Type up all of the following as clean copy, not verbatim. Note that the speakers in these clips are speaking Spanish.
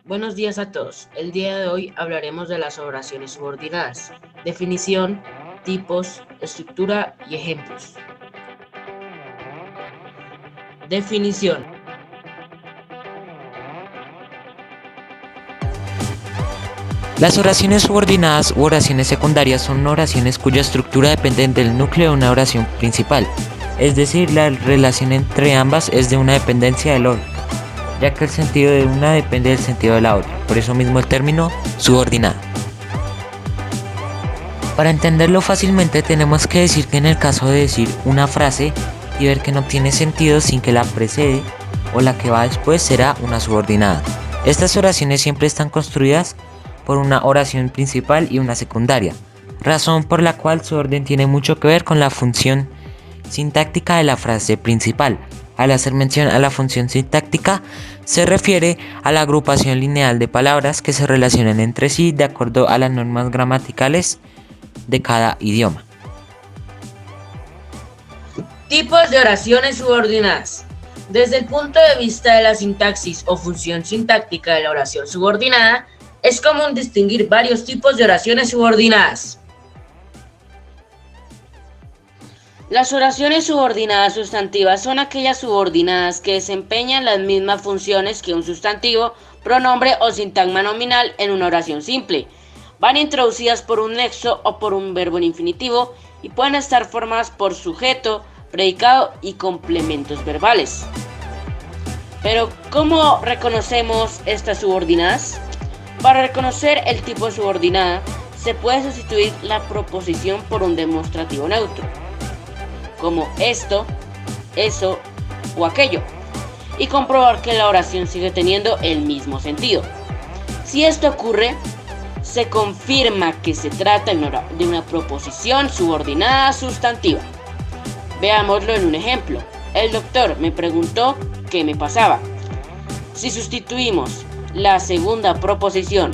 Buenos días a todos. El día de hoy hablaremos de las oraciones subordinadas, definición, tipos, estructura y ejemplos. Definición. Las oraciones subordinadas u oraciones secundarias son oraciones cuya estructura depende del núcleo de una oración principal, es decir, la relación entre ambas es de una dependencia del otro, ya que el sentido de una depende del sentido de la otra, por eso mismo el término subordinada. Para entenderlo fácilmente tenemos que decir que en el caso de decir una frase y ver que no tiene sentido sin que la precede o la que va después será una subordinada. Estas oraciones siempre están construidas por una oración principal y una secundaria, razón por la cual su orden tiene mucho que ver con la función sintáctica de la frase principal. Al hacer mención a la función sintáctica, se refiere a la agrupación lineal de palabras que se relacionan entre sí de acuerdo a las normas gramaticales de cada idioma. Tipos de oraciones subordinadas. Desde el punto de vista de la sintaxis o función sintáctica de la oración subordinada, es común distinguir varios tipos de oraciones subordinadas. Las oraciones subordinadas sustantivas son aquellas subordinadas que desempeñan las mismas funciones que un sustantivo, pronombre o sintagma nominal en una oración simple. Van introducidas por un nexo o por un verbo en infinitivo y pueden estar formadas por sujeto, predicado y complementos verbales. Pero, ¿cómo reconocemos estas subordinadas? Para reconocer el tipo de subordinada, se puede sustituir la proposición por un demostrativo neutro, como esto, eso o aquello, y comprobar que la oración sigue teniendo el mismo sentido. Si esto ocurre, se confirma que se trata de una proposición subordinada sustantiva. Veámoslo en un ejemplo. El doctor me preguntó qué me pasaba. Si sustituimos la segunda proposición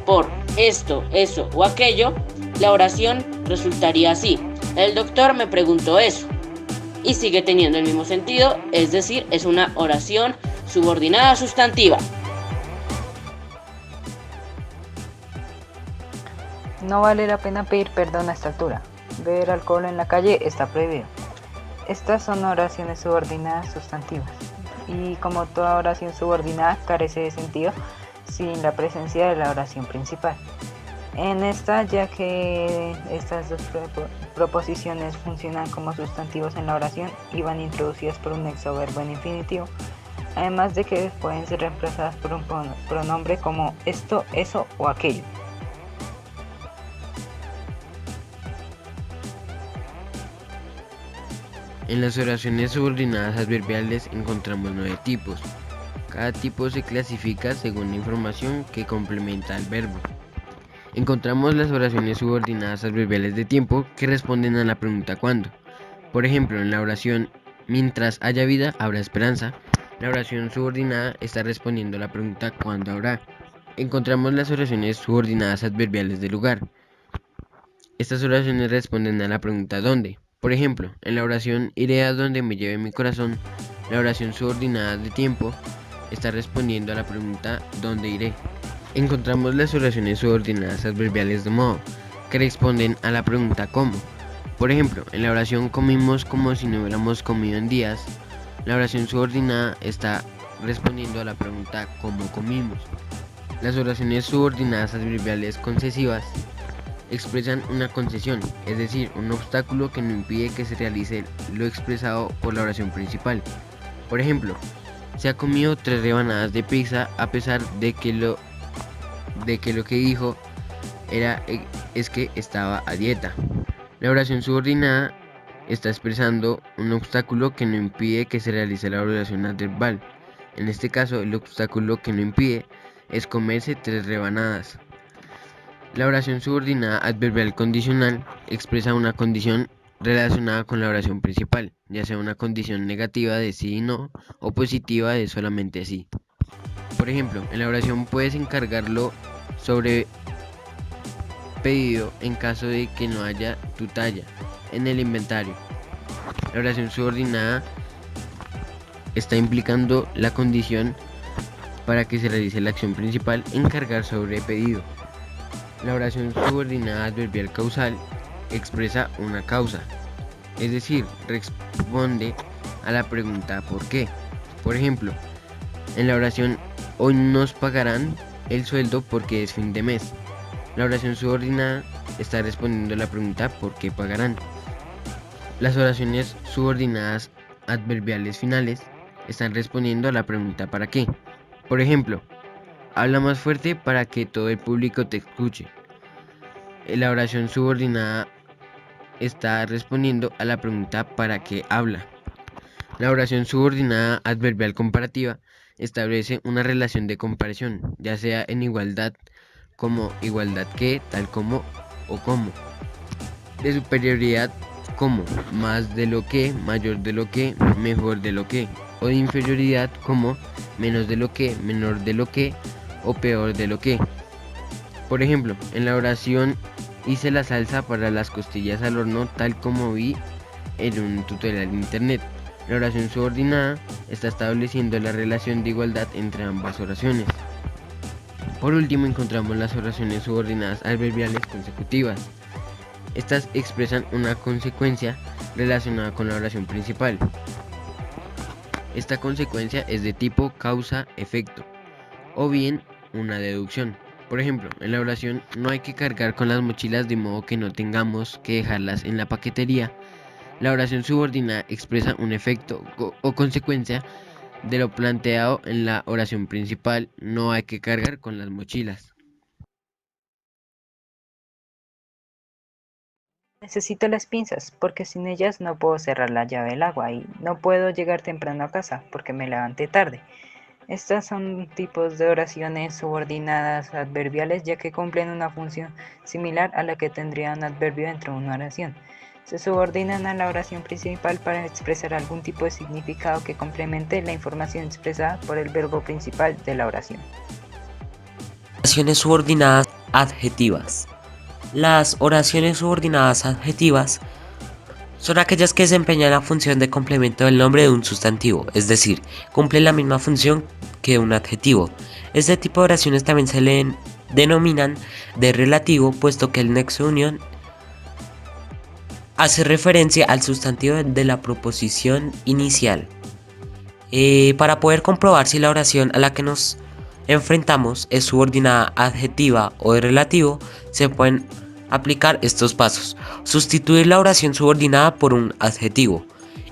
por esto, eso o aquello, la oración resultaría así. El doctor me preguntó eso. Y sigue teniendo el mismo sentido, es decir, es una oración subordinada sustantiva. No vale la pena pedir perdón a esta altura. Beber alcohol en la calle está prohibido. Estas son oraciones subordinadas sustantivas. Y como toda oración subordinada carece de sentido sin la presencia de la oración principal. En esta, ya que estas dos proposiciones funcionan como sustantivos en la oración y van introducidas por un nexo verbo en infinitivo, además de que pueden ser reemplazadas por un pronombre como esto, eso o aquello. En las oraciones subordinadas adverbiales encontramos 9 tipos. Cada tipo se clasifica según la información que complementa al verbo. Encontramos las oraciones subordinadas adverbiales de tiempo que responden a la pregunta ¿cuándo? Por ejemplo, en la oración mientras haya vida habrá esperanza, la oración subordinada está respondiendo a la pregunta ¿cuándo habrá? Encontramos las oraciones subordinadas adverbiales de lugar. Estas oraciones responden a la pregunta ¿dónde? Por ejemplo, en la oración iré a donde me lleve mi corazón, la oración subordinada de tiempo está respondiendo a la pregunta ¿dónde iré? Encontramos las oraciones subordinadas adverbiales de modo, que responden a la pregunta ¿cómo? Por ejemplo, en la oración comimos como si no hubiéramos comido en días, la oración subordinada está respondiendo a la pregunta ¿cómo comimos? Las oraciones subordinadas adverbiales concesivas expresan una concesión, es decir, un obstáculo que no impide que se realice lo expresado por la oración principal. Por ejemplo, se ha comido 3 rebanadas de pizza a pesar de que lo que dijo es que estaba a dieta. La oración subordinada está expresando un obstáculo que no impide que se realice la oración adverbial. En este caso, el obstáculo que no impide es comerse 3 rebanadas. La oración subordinada adverbial condicional expresa una condición relacionada con la oración principal, ya sea una condición negativa de sí y no o positiva de solamente sí. Por ejemplo, en la oración puedes encargarlo sobre pedido en caso de que no haya tu talla en el inventario. La oración subordinada está implicando la condición para que se realice la acción principal encargar sobre pedido. La oración subordinada adverbial causal expresa una causa, es decir, responde a la pregunta ¿por qué? Por ejemplo, en la oración hoy nos pagarán el sueldo porque es fin de mes. La oración subordinada está respondiendo a la pregunta ¿por qué pagarán? Las oraciones subordinadas adverbiales finales están respondiendo a la pregunta ¿para qué? Por ejemplo, habla más fuerte para que todo el público te escuche. La oración subordinada está respondiendo a la pregunta ¿para qué habla? La oración subordinada adverbial comparativa establece una relación de comparación, ya sea en igualdad como igualdad que, tal como o como. De superioridad como más de lo que, mayor de lo que, mejor de lo que. O de inferioridad como menos de lo que, menor de lo que o peor de lo que. Por ejemplo, en la oración hice la salsa para las costillas al horno tal como vi en un tutorial en internet. La oración subordinada está estableciendo la relación de igualdad entre ambas oraciones. Por último encontramos las oraciones subordinadas adverbiales consecutivas. Estas expresan una consecuencia relacionada con la oración principal. Esta consecuencia es de tipo causa-efecto o bien una deducción. Por ejemplo, en la oración no hay que cargar con las mochilas de modo que no tengamos que dejarlas en la paquetería. La oración subordinada expresa un efecto o consecuencia de lo planteado en la oración principal. No hay que cargar con las mochilas. Necesito las pinzas porque sin ellas no puedo cerrar la llave del agua y no puedo llegar temprano a casa porque me levanté tarde. Estas son tipos de oraciones subordinadas adverbiales ya que cumplen una función similar a la que tendría un adverbio dentro de una oración. Se subordinan a la oración principal para expresar algún tipo de significado que complemente la información expresada por el verbo principal de la oración. Oraciones subordinadas adjetivas. Las oraciones subordinadas adjetivas son aquellas que desempeñan la función de complemento del nombre de un sustantivo, es decir, cumplen la misma función que un adjetivo. Este tipo de oraciones también se le denominan de relativo, puesto que el nexo de unión hace referencia al sustantivo de la proposición inicial. Para poder comprobar si la oración a la que nos enfrentamos es subordinada adjetiva o de relativo, se pueden aplicar estos pasos: sustituir la oración subordinada por un adjetivo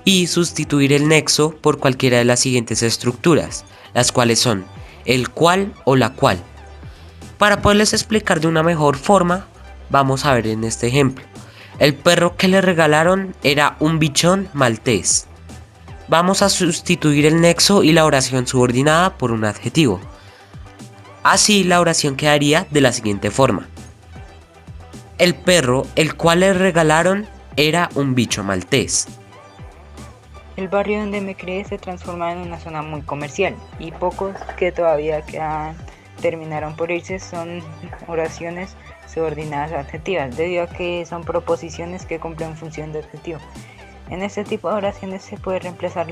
y sustituir el nexo por cualquiera de las siguientes estructuras, las cuales son el cual o la cual. Para poderles explicar de una mejor forma, vamos a ver en este ejemplo. El perro que le regalaron era un bichón maltés. Vamos a sustituir el nexo y la oración subordinada por un adjetivo. Así la oración quedaría de la siguiente forma: el perro el cual le regalaron era un bicho maltés. El barrio donde me crié se transforma en una zona muy comercial y pocos que todavía terminaron por irse son oraciones subordinadas adjetivas, debido a que son proposiciones que cumplen función de adjetivo. En este tipo de oraciones se puede reemplazar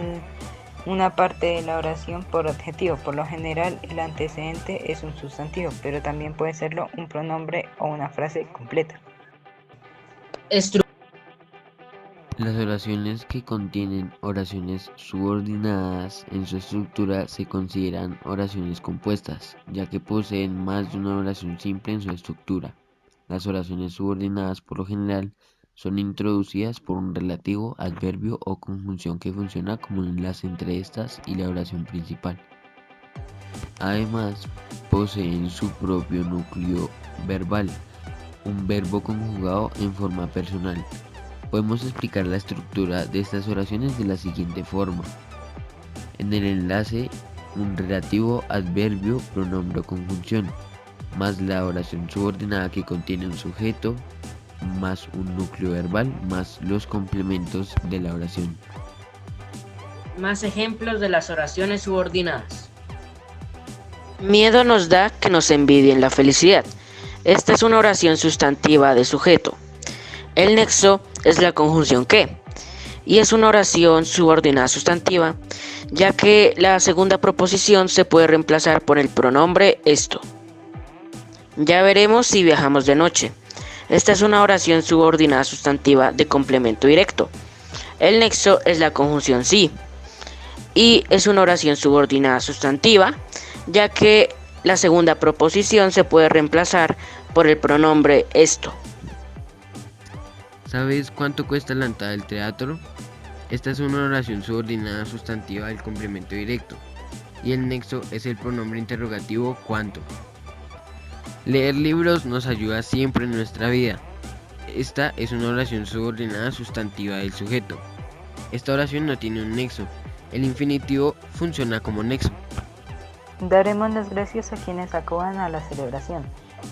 una parte de la oración por adjetivo. Por lo general el antecedente es un sustantivo, pero también puede serlo un pronombre o una frase completa. Las oraciones que contienen oraciones subordinadas en su estructura se consideran oraciones compuestas, ya que poseen más de una oración simple en su estructura. Las oraciones subordinadas por lo general son introducidas por un relativo, adverbio o conjunción que funciona como un enlace entre estas y la oración principal. Además, poseen su propio núcleo verbal, un verbo conjugado en forma personal. Podemos explicar la estructura de estas oraciones de la siguiente forma. En el enlace, un relativo, adverbio, pronombre o conjunción, más la oración subordinada que contiene un sujeto, más un núcleo verbal, más los complementos de la oración. Más ejemplos de las oraciones subordinadas. Miedo nos da que nos envidien la felicidad. Esta es una oración sustantiva de sujeto. El nexo es la conjunción que, y es una oración subordinada sustantiva ya que la segunda proposición se puede reemplazar por el pronombre esto. Ya veremos si viajamos de noche. Esta es una oración subordinada sustantiva de complemento directo. El nexo es la conjunción sí y es una oración subordinada sustantiva, ya que la segunda proposición se puede reemplazar por el pronombre esto. ¿Sabes cuánto cuesta la entrada del teatro? Esta es una oración subordinada sustantiva del complemento directo y el nexo es el pronombre interrogativo cuánto. Leer libros nos ayuda siempre en nuestra vida. Esta es una oración subordinada sustantiva del sujeto. Esta oración no tiene un nexo. El infinitivo funciona como nexo. Daremos las gracias a quienes acudan a la celebración.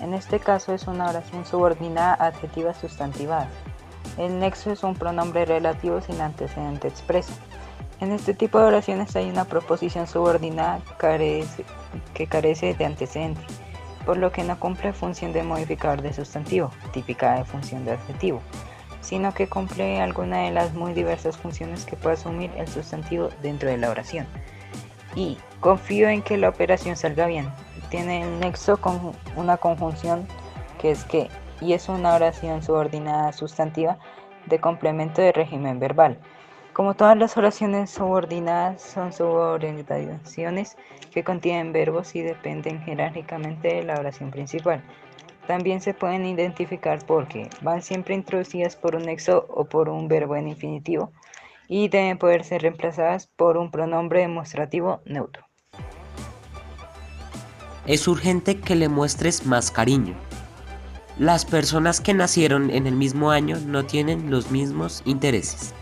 En este caso es una oración subordinada adjetiva sustantivada. El nexo es un pronombre relativo sin antecedente expreso. En este tipo de oraciones hay una proposición subordinada que carece de antecedente, por lo que no cumple función de modificador de sustantivo, típica de función de adjetivo, sino que cumple alguna de las muy diversas funciones que puede asumir el sustantivo dentro de la oración. Y confío en que la operación salga bien. Tiene el nexo con una conjunción que es que, y es una oración subordinada sustantiva de complemento de régimen verbal. Como todas las oraciones subordinadas, son subordinaciones que contienen verbos y dependen jerárquicamente de la oración principal. También se pueden identificar porque van siempre introducidas por un nexo o por un verbo en infinitivo y deben poder ser reemplazadas por un pronombre demostrativo neutro. Es urgente que le muestres más cariño. Las personas que nacieron en el mismo año no tienen los mismos intereses.